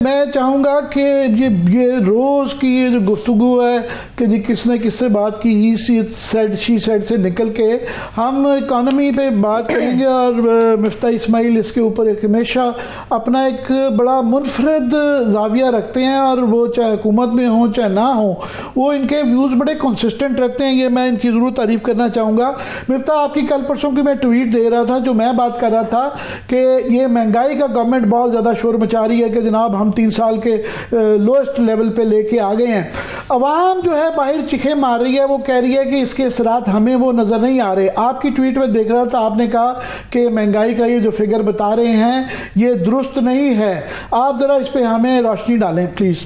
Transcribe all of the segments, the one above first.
मैं चाहूँगा कि ये रोज़ की ये जो गुफ्तगू है कि जी किसने किससे बात की, ही शी सेड से निकल के हम इकॉनमी पे बात करेंगे। और मिफ्ता इस्माइल इसके ऊपर एक हमेशा अपना एक बड़ा मुनफरद जाविया रखते हैं, और वो चाहे हुकूमत में हो चाहे ना हो, वो इनके व्यूज़ बड़े कंसिस्टेंट रहते हैं। ये मैं इनकी ज़रूर तारीफ़ करना चाहूँगा। मिफ्ता, आपकी कल परसों की मैं ट्वीट दे रहा था, जो मैं बात कर रहा था कि ये महंगाई का गवर्नमेंट बहुत ज़्यादा शोर मचा रही है कि जनाब हम 3 साल के लोएस्ट लेवल पे लेके आ गए हैं। अवाम जो है बाहर चिखे मार रही है, वो कह रही है कि इसके असरात हमें वो नज़र नहीं आ रहे। आपकी ट्वीट में देख रहा था, आपने कहा कि महंगाई का ये जो फिगर बता रहे हैं ये दुरुस्त नहीं है। आप ज़रा इस पर हमें रोशनी डालें प्लीज़।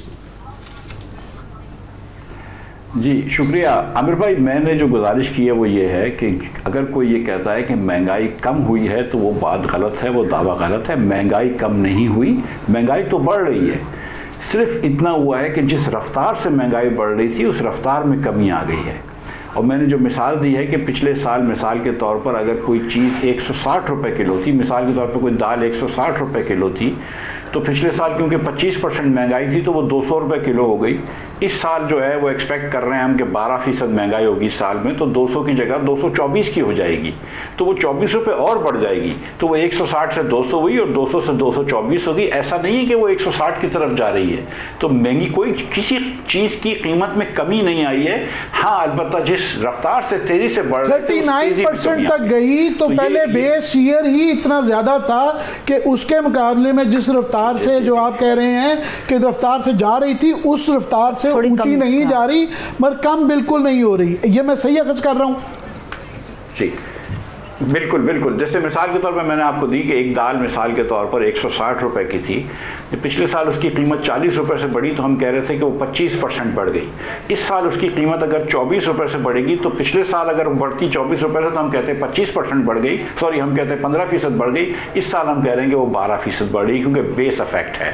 जी शुक्रिया आमिर भाई। मैंने जो गुजारिश की है वो ये है कि अगर कोई ये कहता है कि महंगाई कम हुई है तो वो बात गलत है, वो दावा गलत है। महंगाई कम नहीं हुई, महंगाई तो बढ़ रही है। सिर्फ इतना हुआ है कि जिस रफ्तार से महंगाई बढ़ रही थी उस रफ्तार में कमी आ गई है। और मैंने जो मिसाल दी है कि पिछले साल मिसाल के तौर पर अगर कोई चीज़ 160 रुपये किलो थी, मिसाल के तौर पर कोई दाल 160 रुपये किलो थी, तो पिछले साल क्योंकि 25% महंगाई थी तो वो 200 रुपये किलो हो गई। इस साल जो है वो एक्सपेक्ट कर रहे हैं हम कि 12% महंगाई होगी इस साल में, तो 200 की जगह 224 की हो जाएगी, तो वो 24 रुपये और बढ़ जाएगी। तो वो 160 से 200 हुई और 200 से 224 होगी। ऐसा नहीं है कि वो 160 की तरफ जा रही है। तो महंगी कोई किसी चीज़ की कीमत में कमी नहीं आई है। हाँ, अलबत्ता जिस रफ्तार से तेजी से बढ़ 39% तक गई, तो पहले बेस ईयर ही इतना ज़्यादा था कि उसके मुकाबले में जिस रफ्तार से जो आप कह रहे हैं कि रफ्तार से जा रही थी उस रफ्तार से ऊंची नहीं जा रही, मगर कम बिल्कुल नहीं हो रही। ये मैं सही अखज़ कर रहा हूं? जी बिल्कुल बिल्कुल। जैसे मिसाल के तौर पर मैंने आपको दी कि एक दाल मिसाल के तौर पर 160 रुपए की थी, पिछले साल उसकी कीमत 40 रुपए से बढ़ी तो हम कह रहे थे कि वो 25% बढ़ गई। इस साल उसकी कीमत अगर 24 रुपए से बढ़ेगी तो पिछले साल अगर बढ़ती 24 रुपए से तो हम कहते हैं 25% बढ़ गई, सॉरी हम कहते हैं 15% बढ़ गई। इस साल हम कह रहे हैं कि वो 12% बढ़ गई क्योंकि बेस इफेक्ट है,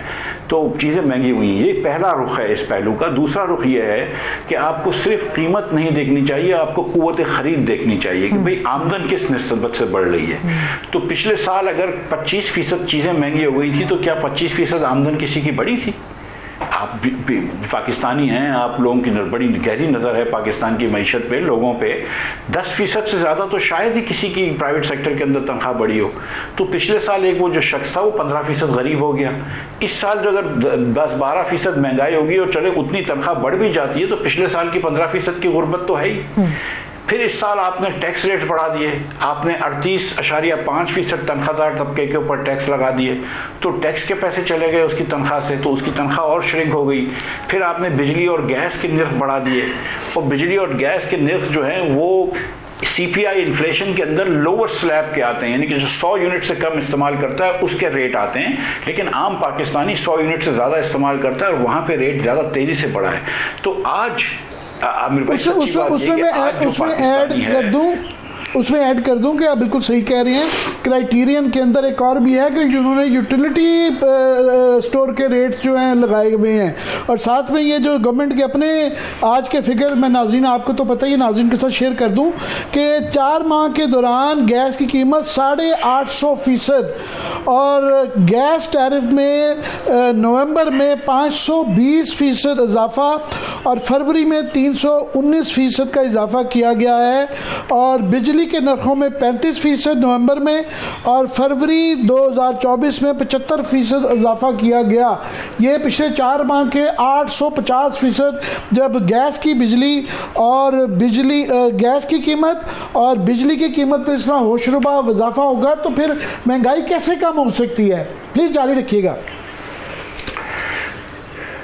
तो चीज़ें महंगी हुई हैं। ये पहला रुख है इस पहलू का। दूसरा रुख ये है कि आपको सिर्फ कीमत नहीं देखनी चाहिए, आपको कुव्वत खरीद देखनी चाहिए कि भाई आमदन किस निस्बत से बढ़ रही है। तो पिछले साल अगर 25% चीज़ें महंगी हो गई थी तो क्या 25% आमदन किसी की बढ़ी थी? आप पाकिस्तानी हैं, आप लोगों की बड़ी गहरी नज़र है पाकिस्तान की मईशत पे, लोगों पे। 10% से ज़्यादा तो शायद ही किसी की प्राइवेट सेक्टर के अंदर तनख्वाह बढ़ी हो। तो पिछले साल एक वो जो शख्स था वो 15% गरीब हो गया। इस साल जो अगर 10-12% महंगाई होगी और चले उतनी तनख्वाह बढ़ भी जाती है तो पिछले साल की 15% की गुर्बत तो है ही। फिर इस साल आपने टैक्स रेट बढ़ा दिए, आपने 38.5% तनख्वाहदार तबके के ऊपर टैक्स लगा दिए, तो टैक्स के पैसे चले गए उसकी तनख्वाह से, तो उसकी तनख्वाह और श्रिंक हो गई। फिर आपने बिजली और गैस के निर्ख बढ़ा दिए, और बिजली और गैस के निर्ख जो हैं वो CPI इन्फ्लेशन के अंदर लोअर स्लैब के आते हैं, यानी कि जो 100 यूनिट से कम इस्तेमाल करता है उसके रेट आते हैं, लेकिन आम पाकिस्तानी 100 यूनिट से ज़्यादा इस्तेमाल करता है और वहाँ पे रेट ज़्यादा तेज़ी से बढ़ा है। तो आज उसमें ऐड कर दूं कि आप बिल्कुल सही कह रहे हैं। क्राइटेरियन के अंदर एक और भी है कि जिन्होंने यूटिलिटी स्टोर के रेट्स जो हैं लगाए हुए हैं, और साथ में ये जो गवर्नमेंट के अपने आज के फिगर मैं नाजरीन आपको तो पता ही है, नाजरीन के साथ शेयर कर दूं कि 4 माह के दौरान गैस की कीमत 850% और गैस टैरिफ में नवंबर में 520% इजाफा और फरवरी में 319% का इजाफा किया गया है, और बिजली के नरखों में 35% नवंबर में और फरवरी 2024 में 75% इजाफा किया गया। ये पिछले 4 माह के 850% जब गैस की गैस की कीमत और बिजली की कीमत पर इतना होशरुबा इजाफा होगा तो फिर महंगाई कैसे कम हो सकती है? प्लीज जारी रखिएगा।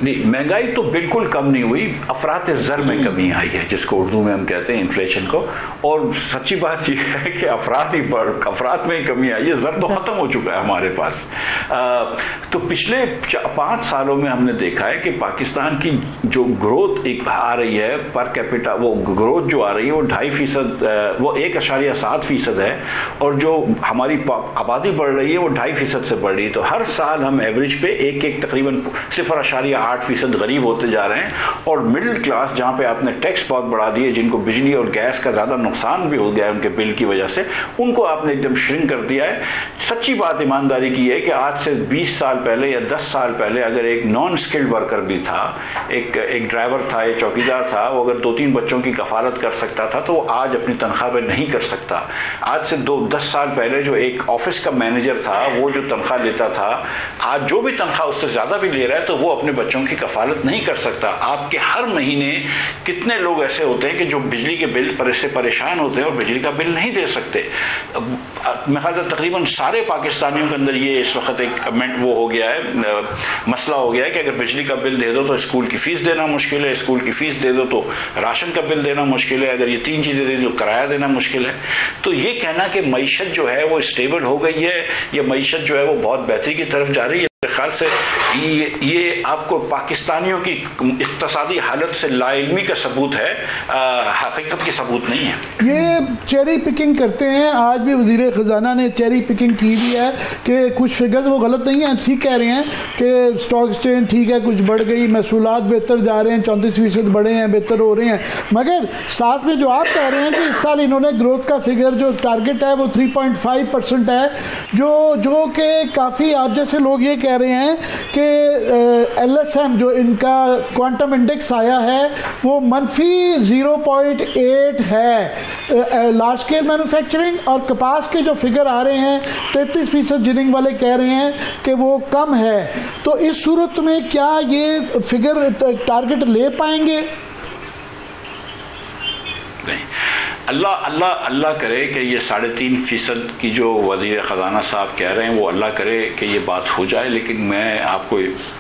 नहीं, महंगाई तो बिल्कुल कम नहीं हुई, अफरात ज़र में कमी आई है, जिसको उर्दू में हम कहते हैं इन्फ्लेशन को। और सच्ची बात यह है कि अफरात में ही कमी आई है, ज़र तो ख़त्म हो चुका है हमारे पास। तो पिछले 5 सालों में हमने देखा है कि पाकिस्तान की जो ग्रोथ एक आ रही है पर कैपिटा, वो ग्रोथ जो आ रही है वो 2.5%, वो 1.7% है, और जो हमारी आबादी बढ़ रही है वो 2.5% से बढ़ रही है। तो हर साल हम एवरेज पे एक तकरीबन 0.8 60% गरीब होते जा रहे हैं, और मिडिल क्लास जहाँ पे आपने टैक्स बहुत बढ़ा दिए, जिनको बिजली और गैस का ज़्यादा नुकसान भी हो गया है उनके बिल की वजह से, उनको आपने एकदम श्रिंक कर दिया है। सच्ची बात ईमानदारी की है कि आज से 20 साल पहले या 10 साल पहले अगर एक नॉन स्किल्ड वर्कर भी था, एक ड्राइवर था, एक चौकीदार था, वो अगर 2-3 बच्चों की कफालत कर सकता था तो वो आज अपनी तनख्वाह पे नहीं कर सकता। आज से 10 साल पहले जो एक ऑफिस का मैनेजर था, वो जो तनख्वाह लेता था, आज जो भी तनख्वाह उससे ज़्यादा भी ले रहा है तो वो अपने बच्चों की कफालत नहीं कर सकता। आपके हर महीने कितने लोग ऐसे होते हैं कि जो बिजली के बिल पर से परेशान होते हैं और बिजली का बिल नहीं दे सकते। मैं ख्याल तकरीबन सारे पाकिस्तानियों के अंदर ये इस वक्त एक वो हो गया है, मसला हो गया है कि अगर बिजली का बिल दे दो तो स्कूल की फीस देना मुश्किल है, स्कूल की फीस दे दो तो राशन का बिल देना मुश्किल है, अगर ये 3 चीज़ें दे दो तो किराया देना मुश्किल है। तो ये कहना कि मईशत जो है वो स्टेबल हो गई है या मईशत जो है वो बहुत बेहतरी की तरफ जा रही है, मेरे ख्याल से ये आपको पाकिस्तानियों की इक्तसादी हालत से लाइल्मी का सबूत है, हकीकत की सबूत नहीं है। ये चेरी पिकिंग करते हैं। आज भी वज़ीर ख़जाना ने चेरी पिकिंग की भी है कि कुछ फिगर्स वो गलत नहीं है, ठीक कह रहे हैं कि स्टॉक एक्सचेंज ठीक है, कुछ बढ़ गई, महसूलात बेहतर जा रहे हैं, 34% बढ़े हैं, बेहतर हो रहे हैं, मगर साथ में जो आप कह रहे हैं कि इस साल इन्होंने ग्रोथ का फिगर जो टारगेट है वो 3.5% है, जो कि काफ़ी आप जैसे लोग ये कह रहे हैं कि LSM जो इनका क्वांटम इंडेक्स आया है वो -0.8 है। लार्ज स्केल मैन्युफैक्चरिंग और कपास के जो फिगर आ रहे हैं 33% जिनिंग वाले कह रहे हैं कि वो कम है। तो इस सूरत में क्या ये फिगर टारगेट ले पाएंगे? नहीं, अल्लाह करे कि ये 3.5% की जो वज़ीर ख़जाना साहब कह रहे हैं वो अल्लाह करे कि ये बात हो जाए, लेकिन मैं आपको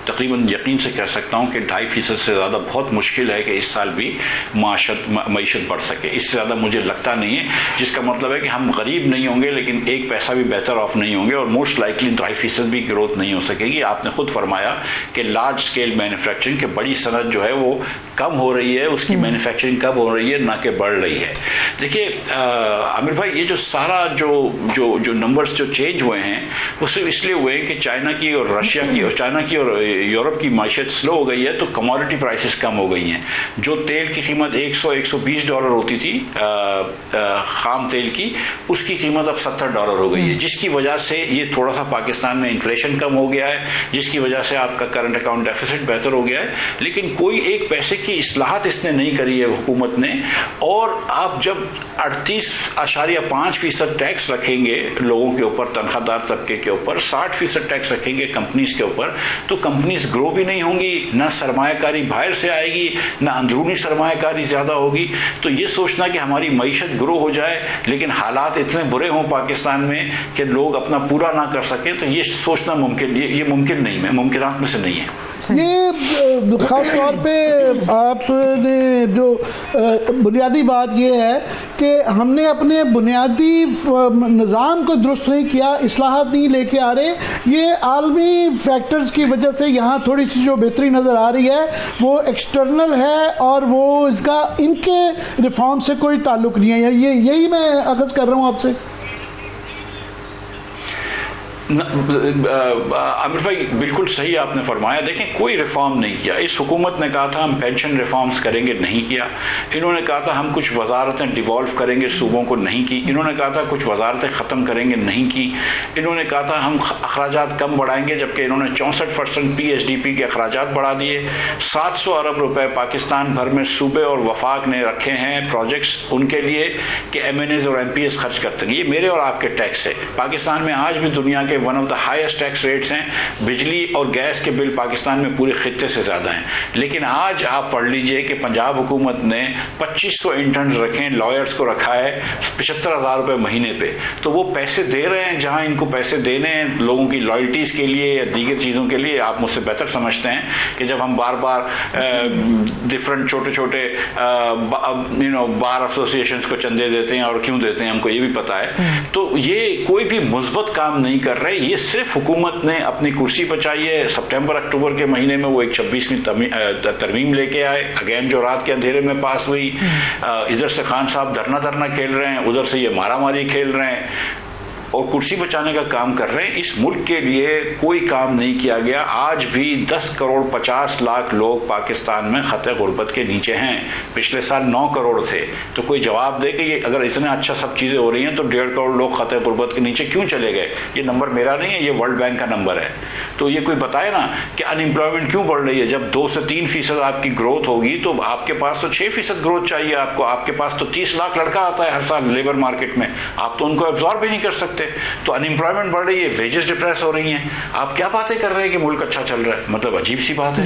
तकरीबन यकीन से कह सकता हूँ कि 2.5% से ज़्यादा बहुत मुश्किल है कि इस साल भी मईशत बढ़ सके। इससे ज़्यादा मुझे लगता नहीं है, जिसका मतलब है कि हम गरीब नहीं होंगे लेकिन एक पैसा भी बेहतर ऑफ नहीं होंगे, और मोस्ट लाइकली 2.5% भी ग्रोथ नहीं हो सकेगी। आपने खुद फरमाया कि लार्ज स्केल मैन्युफैक्चरिंग के बड़ी सनत जो है वो कम हो रही है, उसकी मैन्युफैक्चरिंग कम हो रही है, ना कि बढ़ रही है। देखिए आमिर भाई, ये जो सारा जो नंबर्स जो चेंज हुए हैं वो सिर्फ इसलिए हुए हैं कि चाइना की और रशिया की और चाइना की और यूरोप की माशियत स्लो हो गई है, तो कमोडिटी प्राइसेस कम हो गई हैं। जो तेल की कीमत $100-120 होती थी खाम तेल की, उसकी कीमत अब $70 हो गई है, जिसकी वजह से ये थोड़ा सा पाकिस्तान में इन्फ्लेशन कम हो गया है, जिसकी वजह से आपका करंट अकाउंट डेफिसिट बेहतर हो गया है। लेकिन कोई एक पैसे की इस्लाहत इसने नहीं करी है हुकूमत ने, और आप जब 38.5% टैक्स रखेंगे लोगों के ऊपर, तनख्वाहदार तबके के ऊपर 60% टैक्स रखेंगे कंपनीज के ऊपर, तो कंपनीज ग्रो भी नहीं होंगी, ना सरमायाकारी बाहर से आएगी, ना अंदरूनी सरमायाकारी ज़्यादा होगी। तो ये सोचना कि हमारी मईशत ग्रो हो जाए लेकिन हालात इतने बुरे हों पाकिस्तान में कि लोग अपना पूरा ना कर सकें, तो ये सोचना मुमकिन, ये मुमकिन नहीं है, मुमकिनात में से नहीं है। ये ख़ास तौर पे आपने जो बुनियादी बात ये है कि हमने अपने बुनियादी निज़ाम को दुरुस्त नहीं किया, इस्लाहात नहीं लेके आ रहे। ये आलमी फैक्टर्स की वजह से यहाँ थोड़ी सी जो बेहतरी नज़र आ रही है वो एक्सटर्नल है और वो इसका इनके रिफॉर्म से कोई ताल्लुक नहीं है। यही मैं अख़ज़ कर रहा हूँ आपसे। आमिर भाई बिल्कुल सही आपने फरमाया। देखें, कोई रिफॉर्म नहीं किया। इस हुकूमत ने कहा था हम पेंशन रिफॉर्म्स करेंगे, नहीं किया। इन्होंने कहा था हम कुछ वजारतें डिवॉल्व करेंगे सूबों को, नहीं की। इन्होंने कहा था कुछ वजारतें ख़त्म करेंगे, नहीं की। इन्होंने कहा था हम अखराजात कम बढ़ाएंगे, जबकि इन्होंने 64% PSDP के अखराजात बढ़ा दिए। 700 अरब रुपए पाकिस्तान भर में सूबे और वफाक ने रखे हैं प्रोजेक्ट्स उनके लिए कि MNAs और MPs खर्च करते हैं। ये मेरे और आपके टैक्स है। पाकिस्तान में आज भी दुनिया के one of the highest tax rates हैं। बिजली और गैस के बिल पाकिस्तान में पूरे खित्ते से ज़्यादा हैं। लेकिन आज आप पढ़ लीजिए कि पंजाब हुकूमत ने 2500 इंटर्न्स रखे, लॉयर्स को रखा है 75,000 रुपये महीने पे। तो वो पैसे दे रहे हैं जहां इनको पैसे देने हैं लोगों की लॉयल्टीज़ के लिए या दीगर चीज़ों के लिए। आप मुझसे बेहतर समझते हैं कि जब हम बार बार डिफरेंट छोटे छोटे बार एसोसिएशंस को चंदे देते हैं, और क्यों देते हैं हमको ये भी पता है। तो ये कोई भी मुस्बत काम नहीं कर रहे। ये सिर्फ हुकूमत ने अपनी कुर्सी बचाई है। सितंबर अक्टूबर के महीने में वो एक 26वीं तरमीम लेके आए, अगेन जो रात के अंधेरे में पास हुई। इधर से खान साहब धरना खेल रहे हैं, उधर से ये मारामारी खेल रहे हैं। और कुर्सी बचाने का काम कर रहे हैं। इस मुल्क के लिए कोई काम नहीं किया गया। आज भी 10 करोड़ 50 लाख लोग पाकिस्तान में खतरे गुर्बत के नीचे हैं। पिछले साल 9 करोड़ थे। तो कोई जवाब दे कि ये अगर इतना अच्छा सब चीजें हो रही हैं तो 1.5 करोड़ लोग खतरे गुर्बत के नीचे क्यों चले गए? ये नंबर मेरा नहीं है, ये वर्ल्ड बैंक का नंबर है। तो ये कोई बताए ना कि अनएम्प्लॉयमेंट क्यों बढ़ रही है। जब 2 से 3% आपकी ग्रोथ होगी तो आपके पास तो 6% ग्रोथ चाहिए आपको। आपके पास तो 30 लाख लड़का आता है हर साल लेबर मार्केट में, आप तो उनको एब्जॉर्ब भी नहीं कर सकते। तो अनएम्प्लॉयमेंट बढ़ रही है, वेजेस डिप्रेस हो रही हैं। आप क्या बातें कर रहे हैं कि मुल्क अच्छा चल रहा है? मतलब अजीब सी बात है।